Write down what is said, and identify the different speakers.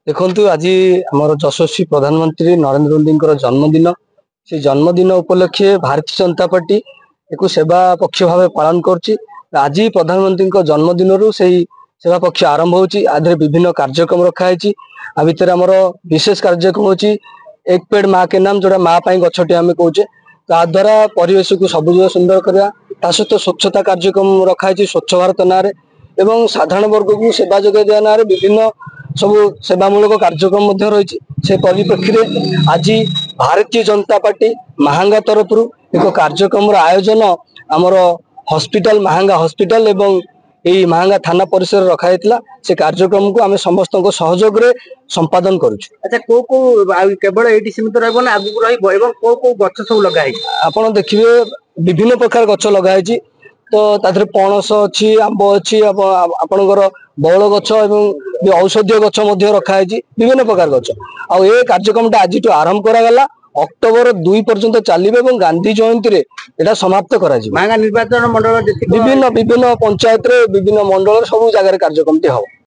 Speaker 1: देखु आज आम यशस्वी प्रधानमंत्री नरेंद्र मोदी जन्मदिन से जन्मदिन उपलक्षे भारतीय जनता पार्टी एक सेवा पक्ष भाव पालन आज प्रधानमंत्री जन्मदिन से सेवा पक्ष आरंभ होदे विभिन्न कार्यक्रम रखाई भितर आमर विशेष कार्यक्रम हो एक पेड़ माँ के नाम जोड़ा माँ गछटे आम कहे द्वारा परिवेश को सबुज सुंदर करवा सहित स्वच्छता कार्यक्रम रखाई स्वच्छ भारत ना एवं साधारण वर्ग को सेवा जोगे ना विभिन्न सब सेवामूलक कार्यक्रम रही से परिप्रेक्षी में आज भारतीय जनता पार्टी महांगा तरफ एक कार्यक्रम आयोजन आमर हॉस्पिटल महांगा हॉस्पिटल एवं यही महांगा थाना परिसर रखाई से कार्यक्रम को आम समस्त सहयोग संपादन करुँ।
Speaker 2: अच्छा को केवल ये सीमित रहा आगे को गछ सब लगे
Speaker 1: आप देखिए विभिन्न प्रकार गछ लगाई तो तादरे पणस अच्छी आंब अच्छी आपणकर बौल गछ एवं औषधीय गछ रखाई विभिन्न प्रकार गछ आ कार्यक्रम आज आरंभ करागला अक्टोबर 2 पर्यंत चलो गांधी जयंती रे एटा समाप्त करा
Speaker 2: महांगा निर्वाचन मंडल
Speaker 1: विभिन्न विभिन्न पंचायत रे विभिन्न मंडल सब जगह कार्यक्रम हो।